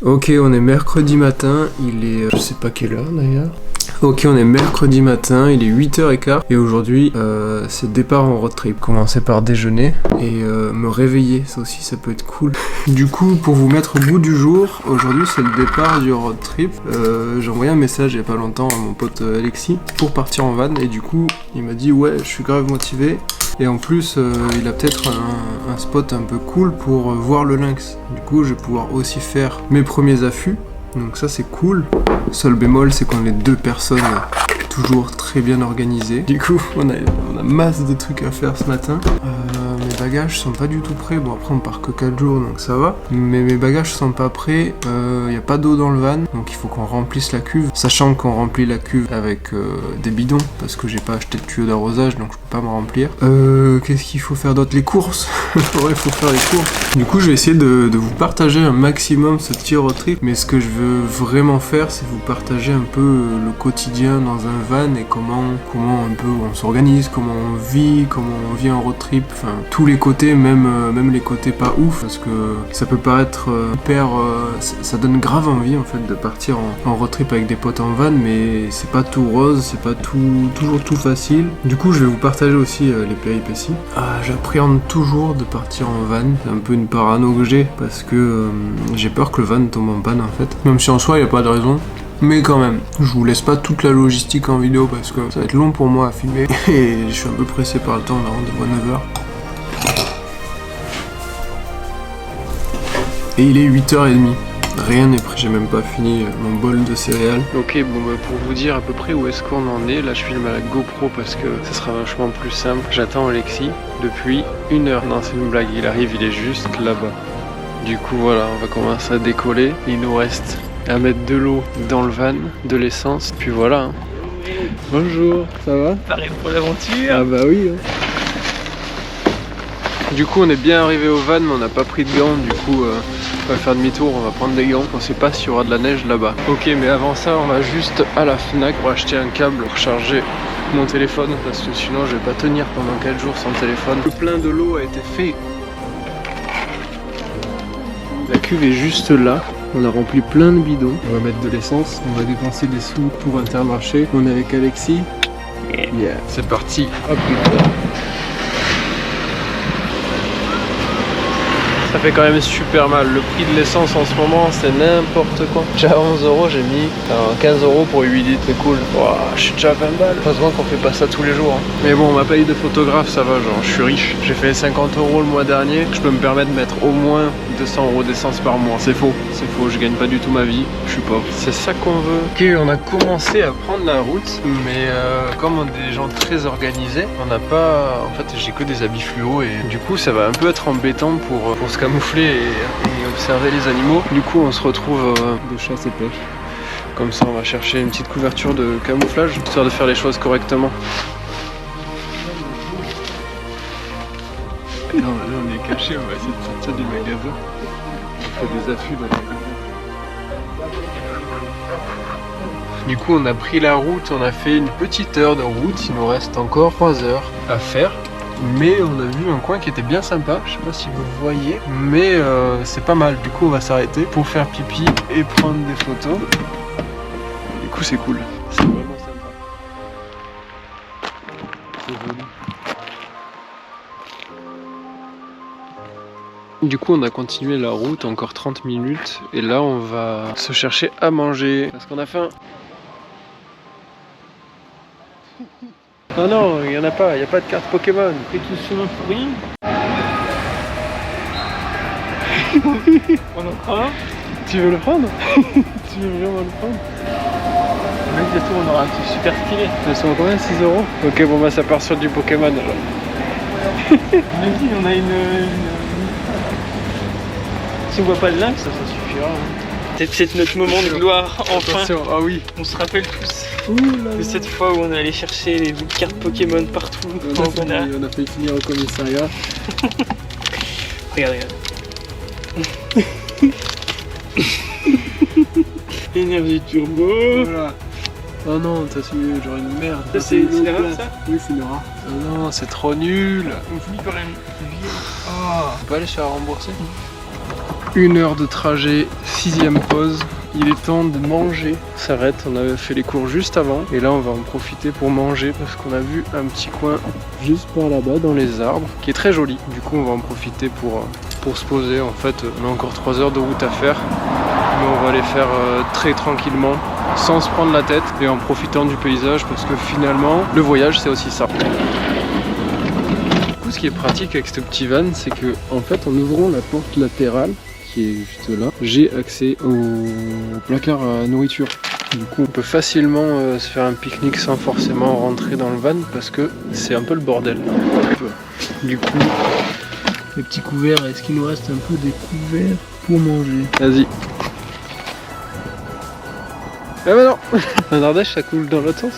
Ok, on est mercredi matin, il est... je sais pas quelle heure d'ailleurs. Ok, on est mercredi matin, il est 8h15 et aujourd'hui c'est départ en road trip. Commencer par déjeuner et me réveiller, ça aussi ça peut être cool. Du coup, pour vous mettre au bout du jour, aujourd'hui c'est le départ du road trip. J'ai envoyé un message il y a pas longtemps à mon pote Alexis pour partir en van et du coup il m'a dit ouais je suis grave motivé. Et en plus, il a peut-être un spot un peu cool pour voir le lynx. Du coup, je vais pouvoir aussi faire mes premiers affûts. Donc ça, c'est cool. Seul bémol, c'est qu'on est deux personnes toujours très bien organisées. Du coup, on a masse de trucs à faire ce matin. Mes bagages sont pas du tout prêts. Bon, après, on part que 4 jours, donc ça va. Mais mes bagages sont pas prêts. Y a pas d'eau dans le van, donc il faut qu'on remplisse la cuve. Sachant qu'on remplit la cuve avec des bidons, parce que j'ai pas acheté de tuyau d'arrosage, donc je peux pas me remplir. Qu'est-ce qu'il faut faire d'autre? Les courses. Ouais, il faut faire les courses. Du coup, je vais essayer de vous partager un maximum ce petit road trip. Mais ce que je veux vraiment faire, c'est vous partager un peu le quotidien dans un van et comment un peu on s'organise, comment on vit un road trip. Enfin, tous les côtés, même les côtés pas ouf, parce que ça peut paraître hyper... ça donne grave envie en fait de partir en road trip avec des potes en van, mais c'est pas tout rose, c'est pas toujours tout facile. Du coup, je vais vous partager aussi les péripéties. J'appréhende toujours de partir en van, c'est un peu une parano que j'ai, parce que j'ai peur que le van tombe en panne en fait. Même si en soi, il n'y a pas de raison. Mais quand même, je vous laisse pas toute la logistique en vidéo parce que ça va être long pour moi à filmer et je suis un peu pressé par le temps, on a rendez-vous à 9h. Et il est 8h30. Rien n'est prêt, j'ai même pas fini mon bol de céréales. Ok, bon bah pour vous dire à peu près où est-ce qu'on en est, là je filme à la GoPro parce que ça sera vachement plus simple. J'attends Alexis depuis 1h. Non, c'est une blague, il arrive, il est juste là-bas. Du coup voilà, on va commencer à décoller. Il nous reste à mettre de l'eau dans le van, de l'essence, puis voilà. Hein. Bonjour, ça va? Pareil pour l'aventure. Ah bah oui. Hein. Du coup on est bien arrivé au van, mais on n'a pas pris de gants, du coup on va faire demi-tour, on va prendre des gants. On sait pas s'il y aura de la neige là-bas. Ok, mais avant ça on va juste à la Fnac pour acheter un câble pour charger mon téléphone, parce que sinon je vais pas tenir pendant 4 jours sans téléphone. Le plein de l'eau a été fait. La cuve est juste là. On a rempli plein de bidons. On va mettre de l'essence. On va dépenser des sous pour Intermarché. On est avec Alexis. Yeah. C'est parti. Hop là. Ça fait quand même super mal. Le prix de l'essence en ce moment, c'est n'importe quoi. Déjà à 11 €, j'ai mis 15 € pour 8 litres. C'est cool. Wow, je suis déjà à 20 balles. Heureusement qu'on fait pas ça tous les jours. Hein. Mais bon, ma paye de photographe, ça va. Genre, je suis riche. J'ai fait 50 € le mois dernier. Je peux me permettre de mettre au moins 200 € d'essence par mois. C'est faux. C'est faux. Je gagne pas du tout ma vie. Je suis pauvre. C'est ça qu'on veut. Ok, on a commencé à prendre la route. Mais comme on est des gens très organisés, on n'a pas... En fait, j'ai que des habits fluo. Et du coup, ça va un peu être embêtant pour se camoufler et observer les animaux. Du coup on se retrouve de chasse et pêche. Comme ça on va chercher une petite couverture de camouflage, histoire de faire les choses correctement. Non, là on est caché, on va essayer de sortir du magasin. On fait des affûts dans le magasin. Du coup on a pris la route, on a fait une petite heure de route, il nous reste encore 3 heures à faire. Mais on a vu un coin qui était bien sympa, je sais pas si vous voyez, mais c'est pas mal. Du coup on va s'arrêter pour faire pipi et prendre des photos. Du coup c'est cool, c'est vraiment sympa. C'est joli. Du coup on a continué la route, encore 30 minutes, et là on va se chercher à manger, parce qu'on a faim. Oh non, il n'y en a pas, il n'y a pas de carte Pokémon. Et tout ce chemin pour rien. On en prend un. Tu veux le prendre? Tu veux vraiment le prendre? Même bientôt on aura un truc super stylé. Ils sont combien? 6 €? Ok, bon bah ça part sur du Pokémon alors. Vas-y, on a une... Si on voit pas de lynx, ça suffira. Hein. C'est peut-être notre moment de gloire, enfin. Attention, ah oui. On se rappelle tous de cette fois où on est allé chercher les bouts de cartes Pokémon partout. On a fait finir au commissariat. Regarde, regarde. Énergie turbo. Voilà. Oh non, t'as su genre une merde. Ça c'est une rare ça? Oui, c'est une rare. Oh non, c'est trop nul. On finit par un... Oh. On peut aller se faire rembourser? 1 heure de trajet, 6e pause. Il est temps de manger. On s'arrête, on avait fait les cours juste avant. Et là on va en profiter pour manger parce qu'on a vu un petit coin juste par là-bas dans les arbres qui est très joli. Du coup on va en profiter pour se poser. En fait on a encore 3 heures de route à faire. Mais on va les faire très tranquillement, sans se prendre la tête et en profitant du paysage parce que finalement le voyage c'est aussi ça. Du coup ce qui est pratique avec ce petit van c'est que en fait en ouvrant la porte latérale qui est juste là, j'ai accès au placard à nourriture. Du coup on peut facilement se faire un pique-nique sans forcément rentrer dans le van parce que c'est un peu le bordel. Du coup les petits couverts, est-ce qu'il nous reste un peu des couverts pour manger? Vas-y. Ah bah non. En Ardèche ça coule dans l'autre sens.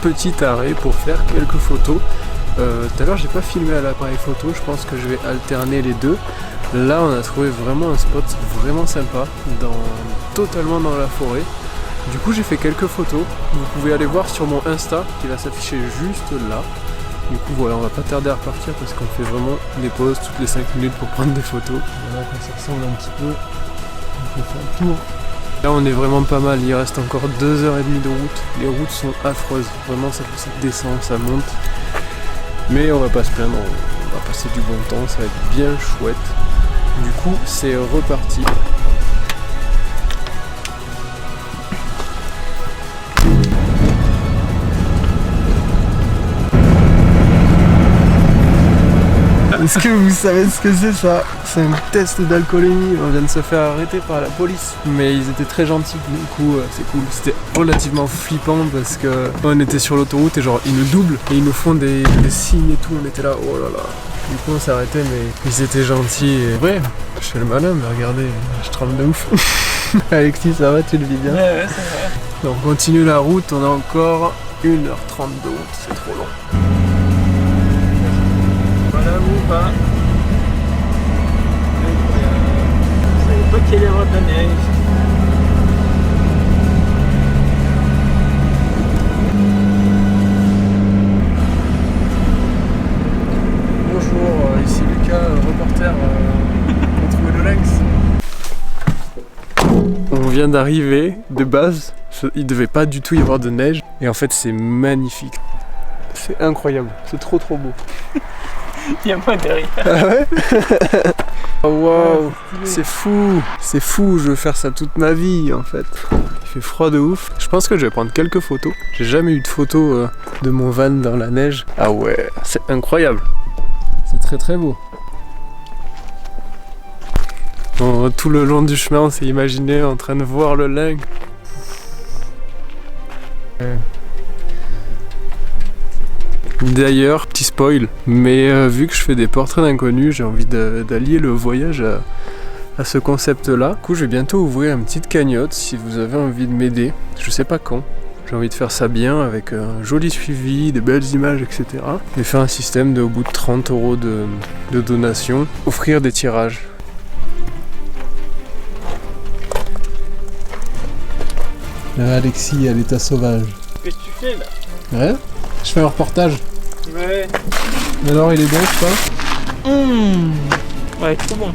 Petit arrêt pour faire quelques photos. Tout à l'heure j'ai pas filmé à l'appareil photo, je pense que je vais alterner les deux. Là on a trouvé vraiment un spot vraiment sympa, totalement dans la forêt. Du coup j'ai fait quelques photos, vous pouvez aller voir sur mon Insta qui va s'afficher juste là. Du coup voilà, on va pas tarder à repartir parce qu'on fait vraiment des pauses toutes les 5 minutes pour prendre des photos. Voilà quand ça ressemble un petit peu, on peut faire le tour. Là on est vraiment pas mal, il reste encore 2h30 de route. Les routes sont affreuses, vraiment ça descend, ça monte. Mais on va pas se plaindre, on va passer du bon temps, ça va être bien chouette. Du coup c'est reparti. Est-ce que vous savez ce que c'est ça? C'est un test d'alcoolémie, on vient de se faire arrêter par la police. Mais ils étaient très gentils, du coup c'est cool. C'était relativement flippant parce que on était sur l'autoroute et genre ils nous doublent et ils nous font des signes et tout, on était là, oh là là. Du coup on s'est arrêté mais ils étaient gentils et ouais, je fais le malin mais regardez, je tremble de ouf. Alexis ça va, tu le vis bien? Ouais, ça va. Donc on continue la route, on a encore 1h30 de route, c'est trop long. Voilà ou pas. Je savais pas qu'il y avait de la neige. Bonjour, ici Lucas, reporter pour trouver le lynx. On vient d'arriver, de base, il devait pas du tout y avoir de neige et en fait c'est magnifique. C'est incroyable, c'est trop beau. Il y a moi derrière. Ah ouais? Oh wow, c'est fou, je veux faire ça toute ma vie en fait. Il fait froid de ouf. Je pense que je vais prendre quelques photos. J'ai jamais eu de photos de mon van dans la neige. Ah ouais, c'est incroyable. C'est très beau. Bon, tout le long du chemin, on s'est imaginé en train de voir le lynx. D'ailleurs, petit spoil, mais vu que je fais des portraits d'inconnus, j'ai envie d'allier le voyage à ce concept-là. Du coup, je vais bientôt ouvrir une petite cagnotte si vous avez envie de m'aider. Je sais pas quand. J'ai envie de faire ça bien avec un joli suivi, des belles images, etc. Et faire un système de, au bout de 30 € de donation, offrir des tirages. Là, Alexis à l'état sauvage. Qu'est-ce que tu fais là? Ouais, je fais un reportage. Ouais. Alors, il est bon, je crois. Ouais, trop bon.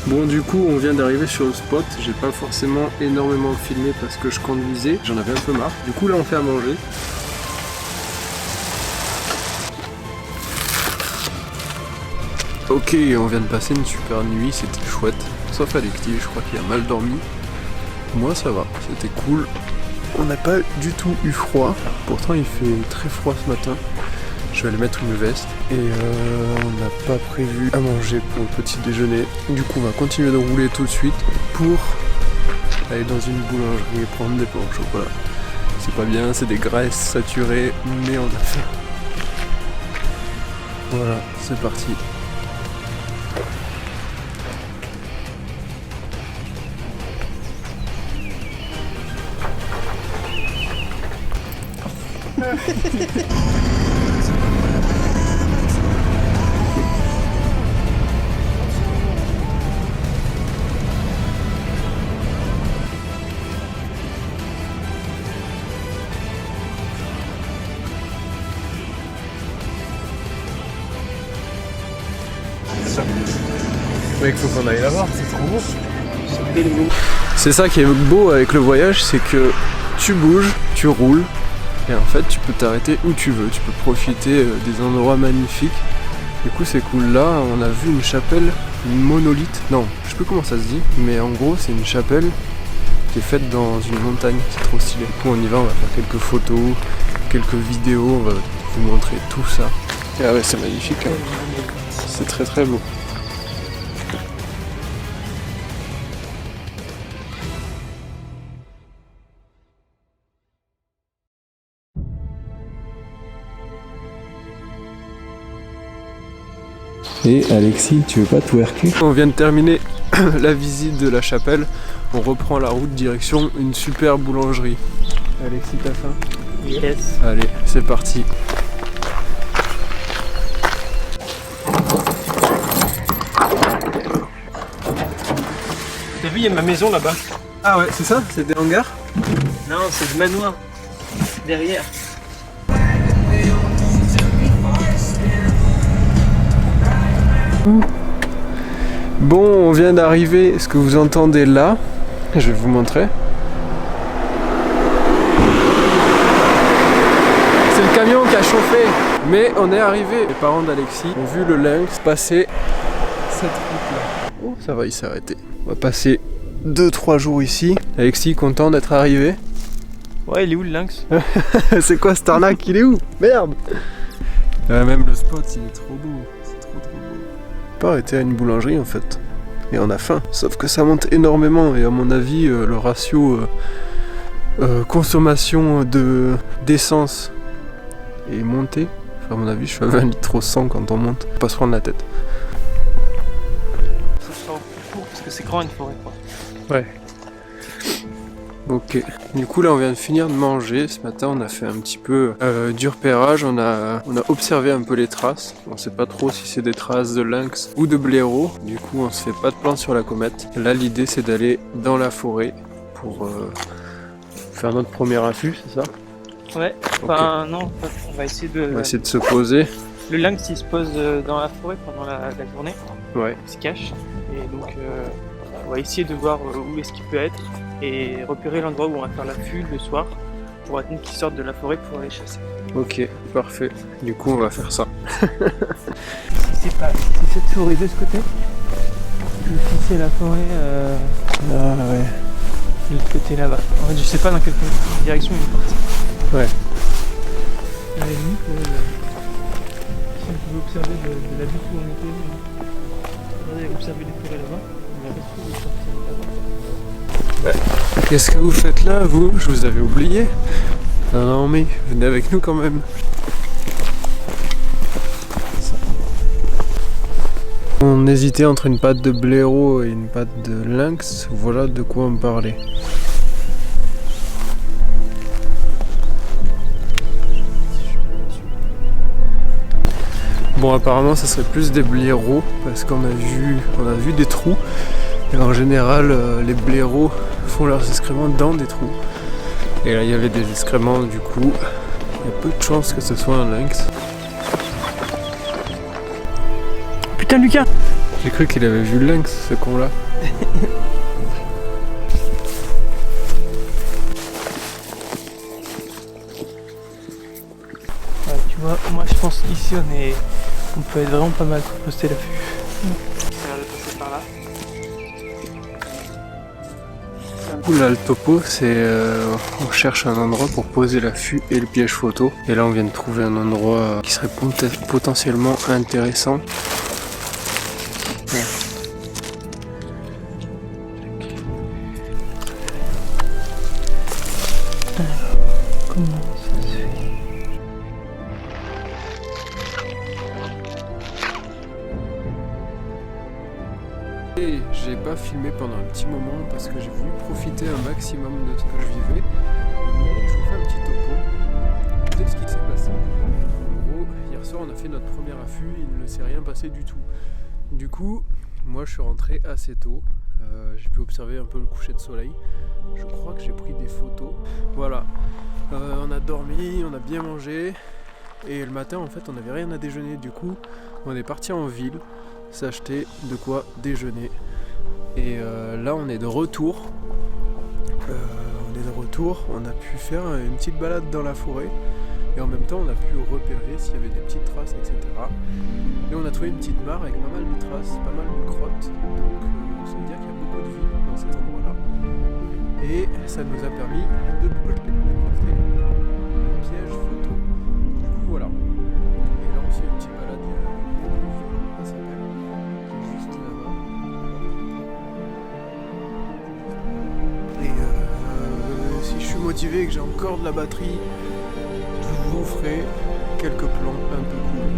Bon, du coup on vient d'arriver sur le spot, j'ai pas forcément énormément filmé parce que je conduisais, j'en avais un peu marre. Du coup là on fait à manger. Ok, on vient de passer une super nuit, c'était chouette. Sauf Alexis, je crois qu'il a mal dormi. Moi ça va, c'était cool. On n'a pas du tout eu froid, pourtant il fait très froid ce matin. Je vais aller mettre une veste et on n'a pas prévu à manger pour le petit déjeuner. Du coup on va continuer de rouler tout de suite pour aller dans une boulangerie et prendre des pains au chocolat. C'est pas bien, c'est des graisses saturées, mais on a faim. Voilà, c'est parti. Mec, faut qu'on aille la voir, c'est trop beau. C'est ça qui est beau avec le voyage, c'est que tu bouges, tu roules, et en fait tu peux t'arrêter où tu veux, tu peux profiter des endroits magnifiques. Du coup c'est cool, là on a vu une chapelle, une monolithe, non, je sais plus comment ça se dit, mais en gros c'est une chapelle qui est faite dans une montagne, c'est trop stylé. Du coup on y va, on va faire quelques photos, quelques vidéos, on va vous montrer tout ça. Et ah ouais c'est magnifique, hein. C'est très très beau. Et Alexis, tu veux pas twerker? On vient de terminer la visite de la chapelle, on reprend la route direction une super boulangerie. Alexis, t'as faim? Yes. Allez, c'est parti. T'as vu, il y a ma maison là-bas. Ah ouais, c'est ça? C'est des hangars? Non, c'est le manoir. Derrière. Bon, on vient d'arriver, ce que vous entendez là, je vais vous montrer. C'est le camion qui a chauffé, mais on est arrivé. Les parents d'Alexis ont vu le lynx passer cette route-là. Oh, ça va, il s'est arrêté. On va passer 2-3 jours ici. Alexis, content d'être arrivé? Ouais, il est où le lynx? C'est quoi cette arnaque? Il est où? Merde! Même le spot, il est trop beau. C'est trop beau. On peut arrêter à une boulangerie en fait. Et on a faim. Sauf que ça monte énormément. Et à mon avis, le ratio consommation d'essence est monté. Enfin, à mon avis, je suis à 20 litres au 100 quand on monte. Faut pas se prendre la tête. Ça sera plus court parce que c'est grand une forêt quoi. Ouais. Ok, du coup là on vient de finir de manger. Ce matin on a fait un petit peu du repérage, on a observé un peu les traces. On sait pas trop si c'est des traces de lynx ou de blaireau. Du coup on se fait pas de plan sur la comète. Là l'idée c'est d'aller dans la forêt pour faire notre premier affût, c'est ça? Ouais, enfin non, on va essayer de... On va essayer de se poser. Le lynx il se pose dans la forêt pendant la journée. Ouais. Il se cache. Et donc on va essayer de voir où est-ce qu'il peut être. Et repérer l'endroit où on va faire l'affût le soir pour attendre qu'ils sortent de la forêt pour aller chasser. Ok, parfait. Du coup on va faire ça. Si cette forêt de ce côté, ou si c'est la forêt Ah ouais. de l'autre côté là-bas. En fait je sais pas dans quelle direction il est parti. Ouais. À la limite, si on pouvait observer de la butte où on était, on va observer les forêts là-bas, on va retrouver les sorties là-bas. Qu'est-ce que vous faites là, vous? Je vous avais oublié. Non mais venez avec nous quand même. On hésitait entre une patte de blaireau et une patte de lynx. Voilà de quoi on parlait. Bon, apparemment ça serait plus des blaireaux parce qu'on a vu des trous. Et en général, les blaireaux font leurs excréments dans des trous. Et là, il y avait des excréments, du coup, il y a peu de chances que ce soit un lynx. Putain, Lucas! J'ai cru qu'il avait vu le lynx, ce con-là. Ouais, tu vois, moi je pense qu'ici on peut être vraiment pas mal pour poster l'affût. Ça a l'air de passer par là. Là le topo c'est on cherche un endroit pour poser l'affût et le piège photo. Et là on vient de trouver un endroit qui serait potentiellement intéressant. Ouais. Comment ça se fait? Et j'ai pas filmé pendant un petit moment parce que j'ai voulu profiter un maximum de ce que je vivais. Mais je vous fais un petit topo. dessus, il ne s'est rien passé du tout. Du coup, moi je suis rentré assez tôt, j'ai pu observer un peu le coucher de soleil, je crois que j'ai pris des photos. Voilà, on a dormi, on a bien mangé, et le matin en fait on n'avait rien à déjeuner, du coup on est parti en ville s'acheter de quoi déjeuner. Et là on est de retour, on a pu faire une petite balade dans la forêt, et en même temps on a pu repérer s'il y avait des petites traces, etc. Et on a trouvé une petite mare avec pas mal de traces, pas mal de crottes, donc ça veut dire qu'il y a beaucoup de vie dans cet endroit-là. Et ça nous a permis de poser le piège photo. Du coup voilà. Et là on fait une petite balade, à sa belle, qui est juste là-bas. Et si je suis motivé et que j'ai encore de la batterie, je vous ferai quelques plans un peu cool.